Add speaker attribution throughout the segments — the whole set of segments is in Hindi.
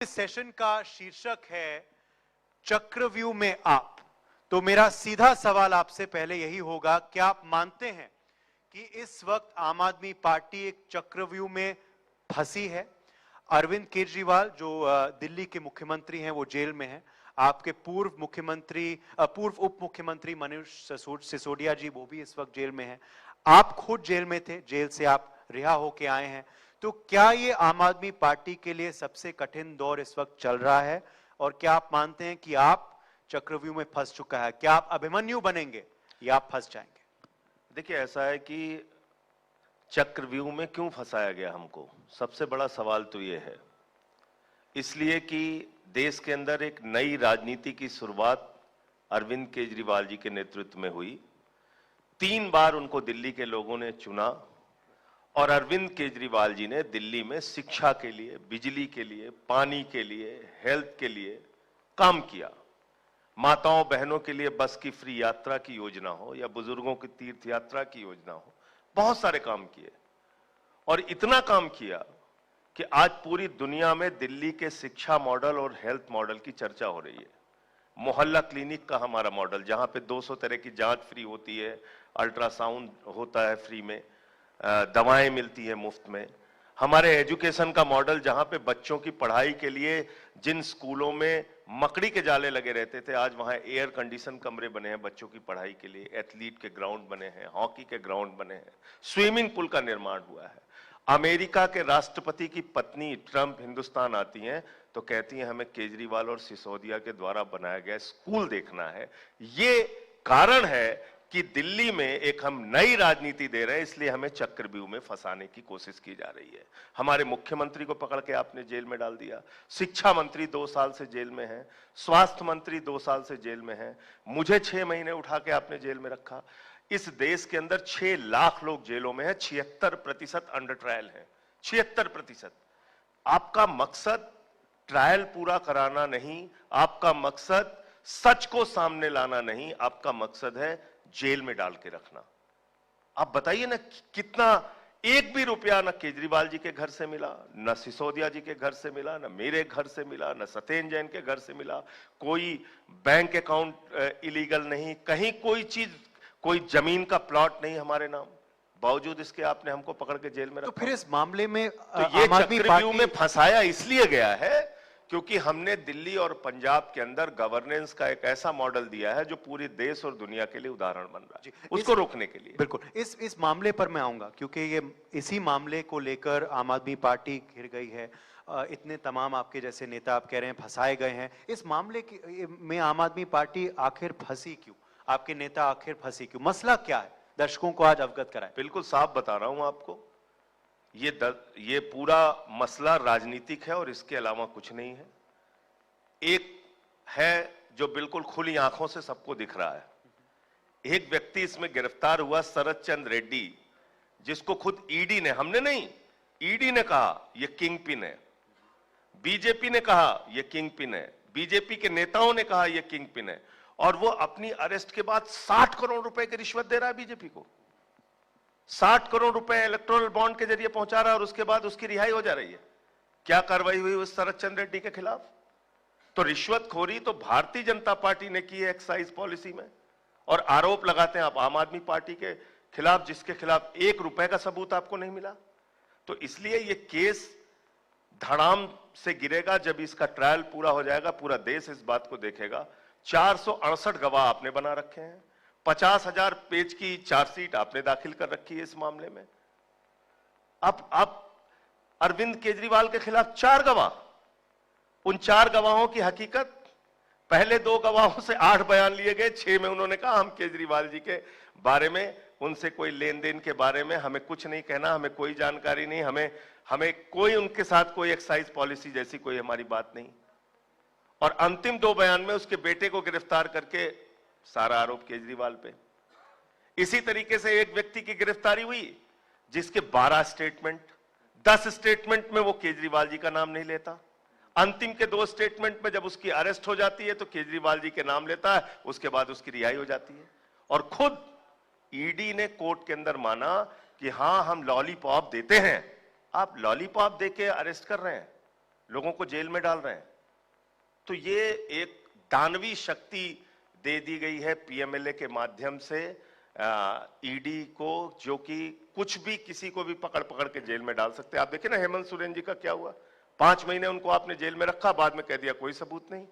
Speaker 1: इस सेशन का शीर्षक है चक्रव्यूह में आप। तो मेरा सीधा सवाल आपसे पहले यही होगा, क्या आप मानते हैं कि इस वक्त आम आदमी पार्टी एक चक्रव्यूह में फंसी है? अरविंद केजरीवाल जो दिल्ली के मुख्यमंत्री हैं वो जेल में हैं। आपके पूर्व उप मुख्यमंत्री मनीष सिसोदिया जी वो भी इस वक्त जेल में हैं। आप खुद जेल में थे, जेल से आप रिहा होके आए हैं। तो क्या ये आम आदमी पार्टी के लिए सबसे कठिन दौर इस वक्त चल रहा है? और क्या आप मानते हैं कि आप चक्रव्यूह में फंस चुका है? क्या आप अभिमन्यु बनेंगे या आप फंस जाएंगे?
Speaker 2: देखिए, ऐसा है कि चक्रव्यूह में क्यों फंसाया गया हमको, सबसे बड़ा सवाल तो ये है। इसलिए कि देश के अंदर एक नई राजनीति की शुरुआत अरविंद केजरीवाल जी के नेतृत्व में हुई। 3 बार उनको दिल्ली के लोगों ने चुना और अरविंद केजरीवाल जी ने दिल्ली में शिक्षा के लिए, बिजली के लिए, पानी के लिए, हेल्थ के लिए काम किया। माताओं बहनों के लिए बस की फ्री यात्रा की योजना हो या बुजुर्गों की तीर्थ यात्रा की योजना हो, बहुत सारे काम किए। और इतना काम किया कि आज पूरी दुनिया में दिल्ली के शिक्षा मॉडल और हेल्थ मॉडल की चर्चा हो रही है। मोहल्ला क्लिनिक का हमारा मॉडल, जहां पे 200 तरह की जांच फ्री होती है, अल्ट्रासाउंड होता है फ्री में, दवाएं मिलती है मुफ्त में। हमारे एजुकेशन का मॉडल, जहां पे बच्चों की पढ़ाई के लिए जिन स्कूलों में मकड़ी के जाले लगे रहते थे, आज वहां एयर कंडीशन कमरे बने हैं बच्चों की पढ़ाई के लिए, एथलीट के ग्राउंड बने हैं, हॉकी के ग्राउंड बने हैं, स्विमिंग पूल का निर्माण हुआ है। अमेरिका के राष्ट्रपति की पत्नी ट्रंप हिंदुस्तान आती हैं तो कहती हैं हमें केजरीवाल और सिसोदिया के द्वारा बनाया गया स्कूल देखना है। ये कारण है कि दिल्ली में एक हम नई राजनीति दे रहे हैं, इसलिए हमें चक्रव्यूह में फंसाने की कोशिश की जा रही है। हमारे मुख्यमंत्री को पकड़ के आपने जेल में डाल दिया, शिक्षा मंत्री 2 साल से जेल में है, स्वास्थ्य मंत्री 2 साल से जेल में है, मुझे 6 महीने उठा के आपने जेल में रखा। इस देश के अंदर 6 लाख लोग जेलों में हैं, 76% अंडर ट्रायल है, 76%। आपका मकसद ट्रायल पूरा कराना नहीं, आपका मकसद सच को सामने लाना नहीं, आपका मकसद है जेल में डाल के रखना। आप बताइए ना, कितना एक भी रुपया ना केजरीवाल जी के घर से मिला, ना सिसोदिया जी के घर से मिला, ना मेरे घर से मिला, ना सत्येंद्र जैन के घर से मिला, कोई बैंक अकाउंट इलीगल नहीं, कहीं कोई चीज, कोई जमीन का प्लॉट नहीं हमारे नाम, बावजूद इसके आपने हमको पकड़ के जेल में रखा।
Speaker 1: तो फिर इस मामले में
Speaker 2: तो ये चक्रव्यूह में फंसाया इसलिए गया है क्योंकि हमने दिल्ली और पंजाब के अंदर गवर्नेंस का एक ऐसा मॉडल दिया है जो पूरे देश और दुनिया के लिए उदाहरण बन रहा है, उसको रोकने के लिए।
Speaker 1: बिल्कुल इस मामले पर मैं आऊंगा, क्योंकि ये इसी मामले को लेकर आम आदमी पार्टी घिर गई है। इतने तमाम आपके जैसे नेता आप कह रहे हैं फंसाए गए हैं। इस मामले में आम आदमी पार्टी आखिर फंसी क्यों? आपके नेता आखिर फंसी क्यों? मसला क्या है? दर्शकों को आज अवगत कराएं।
Speaker 2: बिल्कुल साफ बता रहा हूं आपको, ये पूरा मसला राजनीतिक है और इसके अलावा कुछ नहीं है। एक है जो बिल्कुल खुली आंखों से सबको दिख रहा है। एक व्यक्ति इसमें गिरफ्तार हुआ, शरद चंद्र रेड्डी, जिसको खुद ईडी ने, हमने नहीं, ईडी ने कहा यह किंग पिन है, बीजेपी ने कहा यह किंग पिन है, बीजेपी के नेताओं ने कहा यह किंग पिन है, और वो अपनी अरेस्ट के बाद 60 करोड़ रुपए की रिश्वत दे रहा है बीजेपी को। 60 करोड़ रुपए इलेक्टोरल बॉन्ड के जरिए पहुंचा रहा है और उसके बाद उसकी रिहाई हो जा रही है। क्या कार्रवाई हुई उस शरद चंद्र रेड्डी के खिलाफ? तो रिश्वतखोरी तो भारतीय जनता पार्टी ने की है एक्साइज पॉलिसी में, और आरोप लगाते हैं आप आम आदमी पार्टी के खिलाफ, जिसके खिलाफ 1 रुपए का सबूत आपको नहीं मिला। तो इसलिए ये केस धड़ाम से गिरेगा जब इसका ट्रायल पूरा हो जाएगा। पूरा देश इस बात को देखेगा। 468 गवाह आपने बना रखे हैं, 50,000 पेज की चार्जशीट आपने दाखिल कर रखी है इस मामले में। अब अरविंद केजरीवाल के खिलाफ 4 गवाह, उन 4 गवाहों की हकीकत, पहले 2 गवाहों से 8 बयान लिए गए, 6 में उन्होंने कहा हम केजरीवाल जी के बारे में, उनसे कोई लेन देन के बारे में हमें कुछ नहीं कहना, हमें कोई जानकारी नहीं, हमें कोई उनके साथ कोई एक्साइज पॉलिसी जैसी कोई हमारी बात नहीं। और अंतिम 2 बयान में उसके बेटे को गिरफ्तार करके सारा आरोप केजरीवाल पे। इसी तरीके से एक व्यक्ति की गिरफ्तारी हुई जिसके 12 स्टेटमेंट, 10 स्टेटमेंट में वो केजरीवाल जी का नाम नहीं लेता। अंतिम के 2 स्टेटमेंट में जब उसकी अरेस्ट हो जाती है तो केजरीवाल जी के नाम लेता है, उसके बाद उसकी रिहाई हो जाती है। और खुद ईडी ने कोर्ट के अंदर माना कि हां हम लॉलीपॉप देते हैं। आप लॉलीपॉप देके अरेस्ट कर रहे हैं, लोगों को जेल में डाल रहे हैं। तो ये एक दानवी शक्ति दे दी गई है पीएमएलए के माध्यम से ईडी को, जो कि कुछ भी किसी को भी पकड़ पकड़ के जेल में डाल सकते हैं। आप देखिए ना हेमंत सोरेन जी का क्या हुआ, 5 महीने उनको आपने जेल में रखा, बाद में कह दिया कोई सबूत नहीं।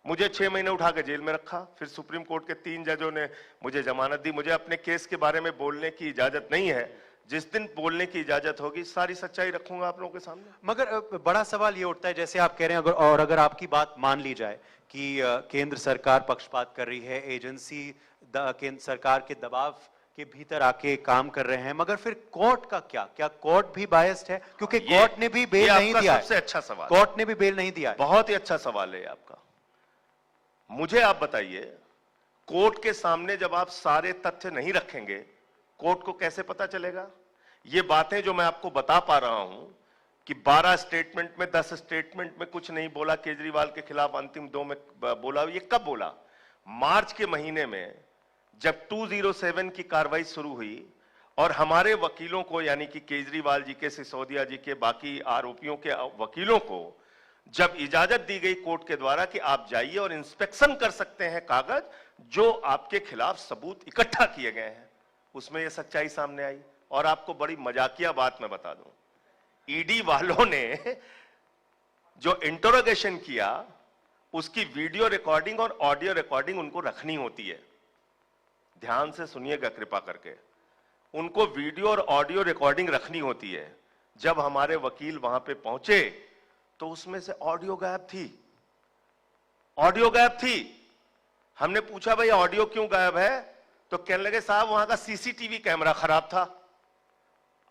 Speaker 2: मुझे 6 महीने उठा के जेल में रखा, फिर सुप्रीम कोर्ट के 3 जजों ने मुझे जमानत दी। मुझे अपने केस के बारे में बोलने की इजाजत नहीं है। जिस दिन बोलने की इजाजत होगी सारी सच्चाई रखूंगा आप लोगों के सामने।
Speaker 1: मगर बड़ा सवाल ये उठता है, जैसे आप कह रहे हैं, अगर आपकी बात मान ली जाए कि केंद्र सरकार पक्षपात कर रही है, एजेंसी केंद्र सरकार के दबाव के भीतर आके काम कर रहे हैं, मगर फिर कोर्ट का क्या कोर्ट भी बायस्ड है? क्योंकि कोर्ट ने भी बेल नहीं दिया है।
Speaker 2: सबसे अच्छा सवाल,
Speaker 1: कोर्ट ने भी बेल नहीं दिया है।
Speaker 2: बहुत ही अच्छा सवाल है आपका। मुझे आप बताइए, कोर्ट के सामने जब आप सारे तथ्य नहीं रखेंगे, कोर्ट को कैसे पता चलेगा? ये बातें जो मैं आपको बता पा रहा हूं कि 12 स्टेटमेंट में 10 स्टेटमेंट में कुछ नहीं बोला केजरीवाल के खिलाफ, अंतिम 2 में बोला, ये कब बोला? मार्च के महीने में जब 207 की कार्रवाई शुरू हुई और हमारे वकीलों को, यानी कि केजरीवाल जी के, सिसोदिया जी के, बाकी आरोपियों के वकीलों को जब इजाजत दी गई कोर्ट के द्वारा कि आप जाइए और इंस्पेक्शन कर सकते हैं कागज जो आपके खिलाफ सबूत इकट्ठा किए गए हैं, उसमें यह सच्चाई सामने आई। और आपको बड़ी मजाकिया बात मैं बता दूं, ईडी वालों ने जो इंटरोगेशन किया उसकी वीडियो रिकॉर्डिंग और ऑडियो रिकॉर्डिंग उनको रखनी होती है। ध्यान से सुनिएगा कृपा करके, उनको वीडियो और ऑडियो रिकॉर्डिंग रखनी होती है। जब हमारे वकील वहां पे पहुंचे तो उसमें से ऑडियो गायब थी, ऑडियो गायब थी। हमने पूछा भाई ऑडियो क्यों गायब है? तो कहने लगे साहब वहां का सीसीटीवी कैमरा खराब था।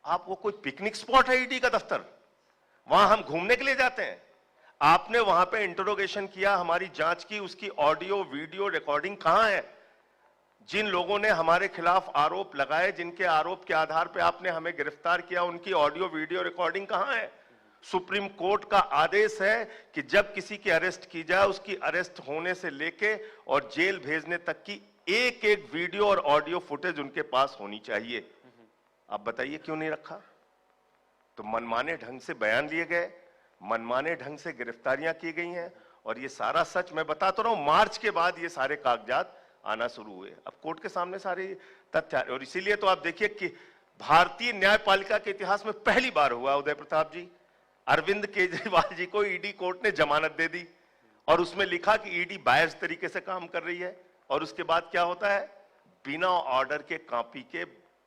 Speaker 2: आप वो कोई पिकनिक स्पॉट है ईडी का दफ्तर? वहां हम घूमने के लिए जाते हैं? आपने वहां पे इंटरोगेशन किया, हमारी जांच की, उसकी ऑडियो वीडियो रिकॉर्डिंग कहां है? जिन लोगों ने हमारे खिलाफ आरोप लगाए, जिनके आरोप के आधार पे आपने हमें गिरफ्तार किया, उनकी ऑडियो वीडियो रिकॉर्डिंग कहां है? सुप्रीम कोर्ट का आदेश है कि जब किसी की अरेस्ट की जाए, उसकी अरेस्ट होने से लेके और जेल भेजने तक की एक एक वीडियो और ऑडियो फुटेज उनके पास होनी चाहिए। आप बताइए क्यों नहीं रखा? तो मनमाने ढंग से बयान लिए गए, मनमाने ढंग से गिरफ्तारियां की गई हैं। और ये सारा सच मैं बता तो रहा हूं, मार्च के बाद ये सारे कागजात आना शुरू हुए। अब कोर्ट के सामने सारे तथ्य, और इसीलिए तो आप देखिए कि भारतीय न्यायपालिका के इतिहास में पहली बार हुआ, उदय प्रताप जी, अरविंद केजरीवाल जी को ईडी कोर्ट ने जमानत दे दी और उसमें लिखा कि ईडी बायस्ड तरीके से काम कर रही है। और उसके बाद क्या होता है? बिना ऑर्डर के कॉपी के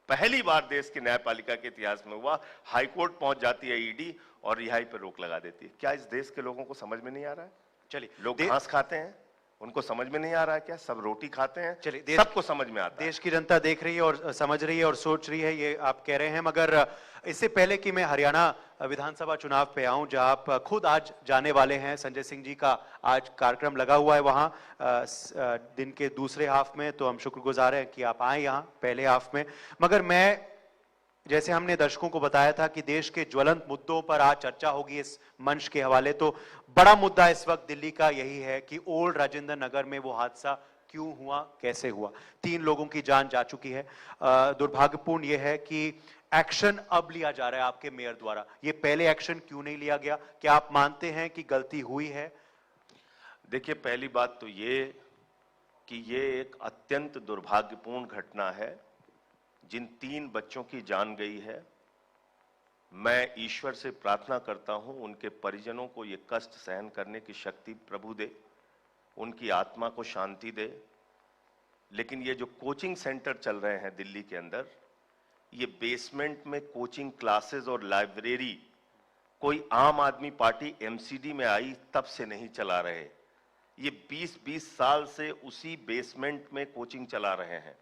Speaker 2: पहली बार देश की न्यायपालिका के इतिहास में हुआ, हाईकोर्ट पहुंच जाती है ईडी और रिहाई पर रोक लगा देती है। क्या इस देश के लोगों को समझ में नहीं आ रहा है?
Speaker 1: चलिए,
Speaker 2: लोग घास खाते हैं, उनको समझ में नहीं आ रहा है क्या? सब रोटी खाते हैं,
Speaker 1: चलिए,
Speaker 2: सबको समझ में आता है।
Speaker 1: देश की जनता देख रही है और समझ रही है और सोच रही है, ये आप कह रहे हैं। मगर इससे पहले कि मैं हरियाणा विधानसभा चुनाव पे आऊं, जहां आप खुद आज जाने वाले हैं, संजय सिंह जी का आज कार्यक्रम लगा हुआ है वहां दिन के दूसरे हाफ में, तो हम शुक्रगुजार हैं कि आप आए यहां पहले हाफ में। मगर मैं, जैसे हमने दर्शकों को बताया था कि देश के ज्वलंत मुद्दों पर आज चर्चा होगी इस मंच के हवाले, तो बड़ा मुद्दा इस वक्त दिल्ली का यही है कि ओल्ड राजेंद्र नगर में वो हादसा क्यों हुआ, कैसे हुआ। 3 लोगों की जान जा चुकी है। दुर्भाग्यपूर्ण यह है कि एक्शन अब लिया जा रहा है आपके मेयर द्वारा। ये पहले एक्शन क्यों नहीं लिया गया? क्या आप मानते हैं कि गलती हुई है?
Speaker 2: देखिए, पहली बात तो ये कि ये एक अत्यंत दुर्भाग्यपूर्ण घटना है, जिन 3 बच्चों की जान गई है। मैं ईश्वर से प्रार्थना करता हूं उनके परिजनों को ये कष्ट सहन करने की शक्ति प्रभु दे, उनकी आत्मा को शांति दे। लेकिन ये जो कोचिंग सेंटर चल रहे हैं दिल्ली के अंदर, ये बेसमेंट में कोचिंग क्लासेस और लाइब्रेरी कोई आम आदमी पार्टी एमसीडी में आई तब से नहीं चला रहे। ये 20-20 साल से उसी बेसमेंट में कोचिंग चला रहे हैं,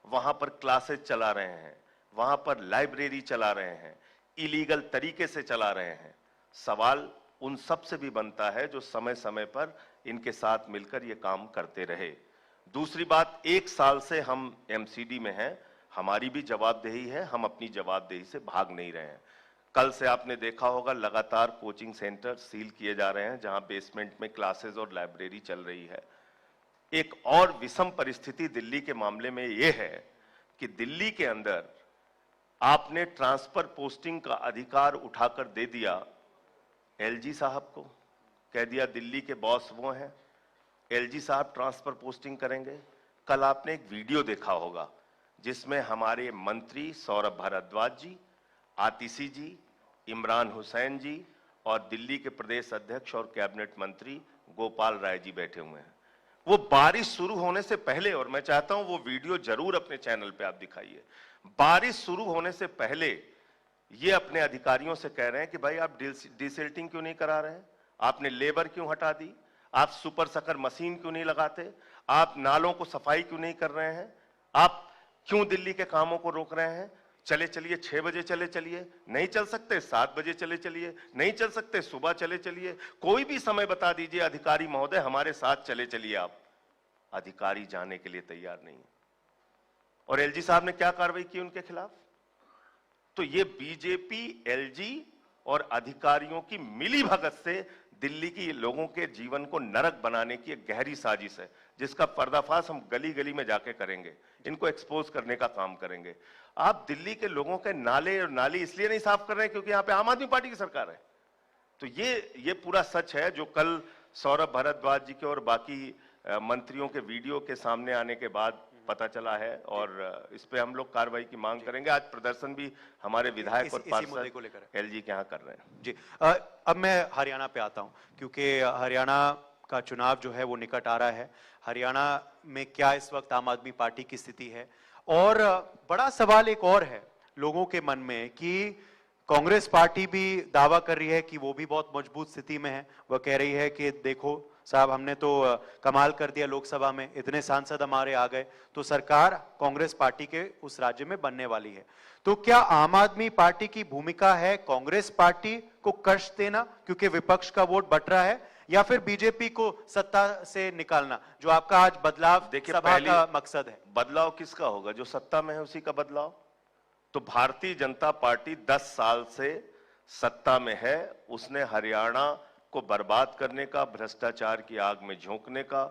Speaker 2: वहां पर क्लासेस चला रहे हैं, वहां पर लाइब्रेरी चला रहे हैं, इलीगल तरीके से चला रहे हैं। सवाल उन सब से भी बनता है जो समय समय पर इनके साथ मिलकर ये काम करते रहे। दूसरी बात, 1 साल से हम एमसीडी में हैं, हमारी भी जवाबदेही है, हम अपनी जवाबदेही से भाग नहीं रहे हैं। कल से आपने देखा होगा लगातार कोचिंग सेंटर सील किए जा रहे हैं जहां बेसमेंट में क्लासेस और लाइब्रेरी चल रही है। एक और विषम परिस्थिति दिल्ली के मामले में यह है कि दिल्ली के अंदर आपने ट्रांसफर पोस्टिंग का अधिकार उठाकर दे दिया एलजी साहब को कह दिया दिल्ली के बॉस वो हैं, एलजी साहब ट्रांसफर पोस्टिंग करेंगे। कल आपने एक वीडियो देखा होगा जिसमें हमारे मंत्री सौरभ भारद्वाज जी, आतिशी जी, इमरान हुसैन जी और दिल्ली के प्रदेश अध्यक्ष और कैबिनेट मंत्री गोपाल राय जी बैठे हुए हैं। वो बारिश शुरू होने से पहले, और मैं चाहता हूं वो वीडियो जरूर अपने चैनल पे आप दिखाइए, बारिश शुरू होने से पहले ये अपने अधिकारियों से कह रहे हैं कि भाई आप डिसिल्टिंग क्यों नहीं करा रहे हैं, आपने लेबर क्यों हटा दी, आप सुपर सकर मशीन क्यों नहीं लगाते, आप नालों को सफाई क्यों नहीं कर रहे हैं, आप क्यों दिल्ली के कामों को रोक रहे हैं। चले चलिए 6 बजे चले चलिए, नहीं चल सकते 7 बजे चले चलिए, नहीं चल सकते सुबह चले चलिए, कोई भी समय बता दीजिए अधिकारी महोदय हमारे साथ चले चलिए। आप अधिकारी जाने के लिए तैयार नहीं है। और एलजी साहब ने क्या कार्रवाई की उनके खिलाफ? तो ये बीजेपी, एलजी और अधिकारियों की मिलीभगत से दिल्ली की लोगों के जीवन को नरक बनाने की एक गहरी साजिश है, जिसका पर्दाफाश हम गली गली में जाके करेंगे, इनको एक्सपोज करने का काम करेंगे। आप दिल्ली के लोगों के नाले और नाली इसलिए नहीं साफ कर रहे हैं क्योंकि यहां पे आम आदमी पार्टी की सरकार है। तो ये पूरा सच है जो कल सौरभ भारद्वाज जी के और बाकी मंत्रियों के वीडियो के सामने आने के बाद पता चला है, और इस पे हम लोग कार्रवाई की मांग करेंगे। आज प्रदर्शन भी हमारे विधायक और पार्षद एलजी के यहाँ कर रहे हैं।
Speaker 1: जी, अब मैं हरियाणा पे आता हूं क्योंकि हरियाणा का चुनाव जो है वो निकट आ रहा है। हरियाणा में क्या इस वक्त आम आदमी पार्टी की स्थिति है? और बड़ा सवाल एक और है लोगों के मन में कि कांग्रेस पार्टी भी दावा कर रही है कि वो भी बहुत मजबूत स्थिति में है। वह कह रही है कि देखो साहब, हमने तो कमाल कर दिया, लोकसभा में इतने सांसद हमारे आ गए, तो सरकार कांग्रेस पार्टी के उस राज्य में बनने वाली है। तो क्या आम आदमी पार्टी की भूमिका है कांग्रेस पार्टी को कष्ट देना क्योंकि विपक्ष का वोट बट रहा है, या फिर बीजेपी को सत्ता से निकालना, जो आपका आज बदलाव सभा का मकसद है?
Speaker 2: बदलाव किसका होगा? जो सत्ता में है उसी का बदलाव। तो भारतीय जनता पार्टी 10 साल से सत्ता में है, उसने हरियाणा को बर्बाद करने का, भ्रष्टाचार की आग में झोंकने का,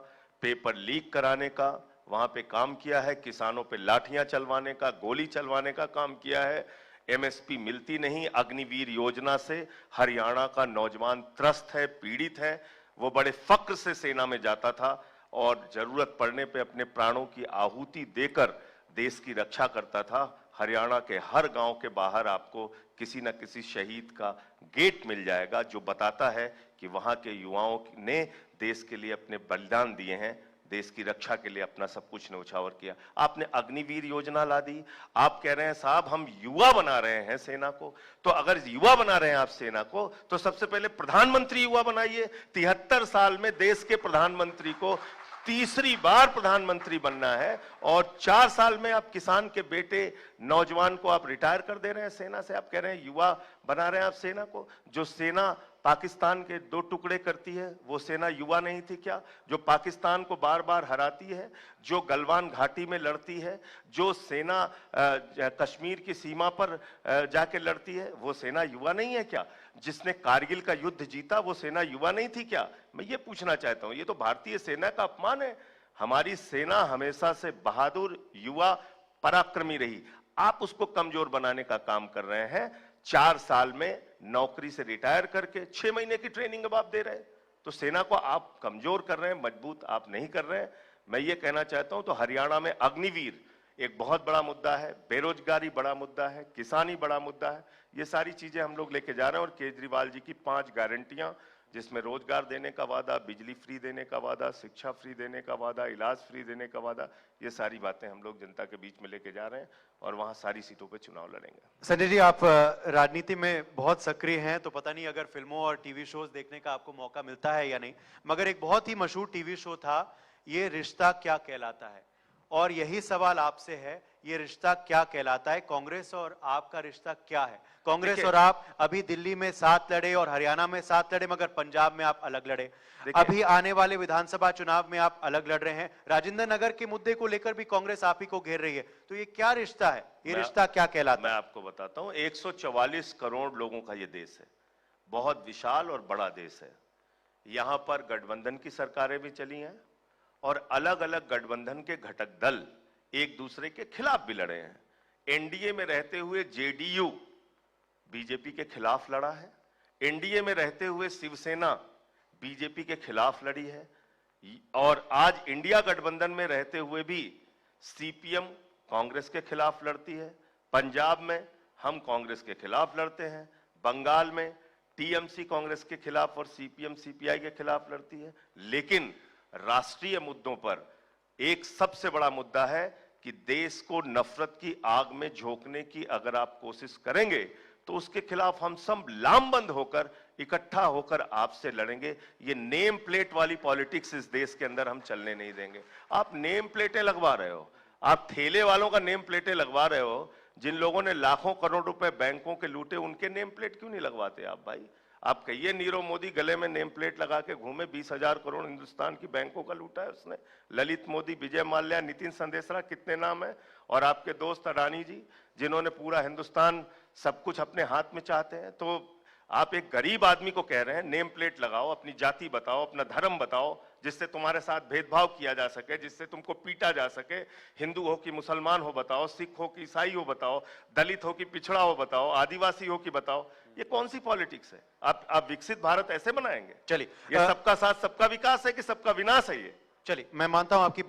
Speaker 2: पेपर लीक कराने का वहां पे काम किया है, किसानों पे लाठियां चलवाने का, गोली चलवाने का काम किया है। एमएसपी मिलती नहीं, अग्निवीर योजना से हरियाणा का नौजवान त्रस्त है, पीड़ित है। वो बड़े फक्र से सेना में जाता था और जरूरत पड़ने पे अपने प्राणों की आहुति देकर देश की रक्षा करता था। हरियाणा के हर गांव के बाहर आपको किसी न किसी शहीद का गेट मिल जाएगा जो बताता है कि वहां के युवाओं ने देश के लिए अपने बलिदान दिए हैं, देश की रक्षा के लिए अपना सब कुछ न्यौछावर किया। आपने अग्निवीर योजना ला दी। आप कह रहे हैं साहब हम युवा बना रहे हैं सेना को, तो अगर युवा बना रहे हैं आप सेना को, तो सबसे पहले प्रधानमंत्री युवा बनाइए। 73 साल में देश के प्रधानमंत्री को तीसरी बार प्रधानमंत्री बनना है, और 4 साल में आप किसान के बेटे नौजवान को आप रिटायर कर दे रहे हैं सेना से। आप कह रहे हैं युवा बना रहे हैं आप सेना को। जो सेना पाकिस्तान के 2 टुकड़े करती है वो सेना युवा नहीं थी क्या? जो पाकिस्तान को बार बार हराती है, जो गलवान घाटी में लड़ती है, जो सेना कश्मीर की सीमा पर जाके लड़ती है, वो सेना युवा नहीं है क्या? जिसने कारगिल का युद्ध जीता वो सेना युवा नहीं थी क्या? मैं ये पूछना चाहता हूं। ये तो भारतीय सेना का अपमान है। हमारी सेना हमेशा से बहादुर, युवा, पराक्रमी रही। आप उसको कमजोर बनाने का काम कर रहे हैं। 4 साल में नौकरी से रिटायर करके 6 महीने की ट्रेनिंग अब आप दे रहे हैं, तो सेना को आप कमजोर कर रहे हैं, मजबूत आप नहीं कर रहे हैं। मैं ये कहना चाहता हूं, तो हरियाणा में अग्निवीर एक बहुत बड़ा मुद्दा है, बेरोजगारी बड़ा मुद्दा है, किसानी बड़ा मुद्दा है। ये सारी चीजें हम लोग लेके जा रहे हैं, और केजरीवाल जी की 5 गारंटियां, जिसमें रोजगार देने का वादा, बिजली फ्री देने का वादा, शिक्षा फ्री देने का वादा, इलाज फ्री देने का वादा, ये सारी बातें हम लोग जनता के बीच में लेके जा रहे हैं, और वहां सारी सीटों पे चुनाव लड़ेंगे।
Speaker 1: संजय जी, आप राजनीति में बहुत सक्रिय हैं, तो पता नहीं अगर फिल्मों और टीवी शोज देखने का आपको मौका मिलता है या नहीं, मगर एक बहुत ही मशहूर टीवी शो था, ये रिश्ता क्या कहलाता है, और यही सवाल आपसे है, ये रिश्ता क्या कहलाता है? कांग्रेस और आपका रिश्ता क्या है? कांग्रेस और आप अभी दिल्ली में साथ लड़े और हरियाणा में साथ लड़े, मगर पंजाब में आप अलग लड़े। अभी आने वाले विधानसभा चुनाव में आप अलग लड़ रहे हैं। राजेंद्र नगर के मुद्दे को लेकर भी कांग्रेस आप ही को घेर रही है। तो ये क्या रिश्ता है? ये रिश्ता क्या कहलाता है?
Speaker 2: मैं आपको बताता हूं। 144 करोड़ लोगों का ये देश है, बहुत विशाल और बड़ा देश है। यहां पर गठबंधन की सरकारें भी चली हैं, और अलग अलग गठबंधन के घटक दल एक दूसरे के खिलाफ भी लड़े हैं। एनडीए में रहते हुए जेडीयू बीजेपी के खिलाफ लड़ा है, एनडीए में रहते हुए शिवसेना बीजेपी के खिलाफ लड़ी है और आज इंडिया गठबंधन में रहते हुए भी सीपीएम कांग्रेस के खिलाफ लड़ती है। पंजाब में हम कांग्रेस के खिलाफ लड़ते हैं, बंगाल में टीएमसी कांग्रेस के खिलाफ और सीपीएम सीपीआई के खिलाफ लड़ती है। लेकिन राष्ट्रीय मुद्दों पर एक सबसे बड़ा मुद्दा है कि देश को नफरत की आग में झोंकने की अगर आप कोशिश करेंगे तो उसके खिलाफ हम सब लामबंद होकर इकट्ठा होकर आपसे लड़ेंगे। ये नेम प्लेट वाली पॉलिटिक्स इस देश के अंदर हम चलने नहीं देंगे। आप नेम प्लेटें लगवा रहे हो, आप ठेले वालों का नेम प्लेटें लगवा रहे हो। जिन लोगों ने लाखों करोड़ रुपए बैंकों के लूटे उनके नेम प्लेट क्यों नहीं लगवाते आप भाई? आप कहिए नीरव मोदी गले में नेम प्लेट लगा के घूमे, 20,000 करोड़ हिंदुस्तान की बैंकों का लूटा है उसने। ललित मोदी, विजय माल्या, नितिन संदेशरा, कितने नाम है। और आपके दोस्त अडानी जी जिन्होंने पूरा हिंदुस्तान सब कुछ अपने हाथ में चाहते हैं। तो आप एक गरीब आदमी को कह रहे हैं नेम प्लेट लगाओ, अपनी जाति बताओ, अपना धर्म बताओ, जिससे तुम्हारे साथ भेदभाव किया जा सके, जिससे तुमको पीटा जा सके। हिंदू हो कि मुसलमान हो बताओ, सिख हो कि ईसाई हो बताओ, दलित हो कि पिछड़ा हो बताओ, आदिवासी हो कि बताओ। ये कौन सी पॉलिटिक्स है? आप विकसित भारत ऐसे बनाएंगे?
Speaker 1: चलिए,
Speaker 2: ये सबका साथ सबका विकास है कि सबका विनाश है? ये
Speaker 1: चलिए, मैं मानता हूं आपकी बात।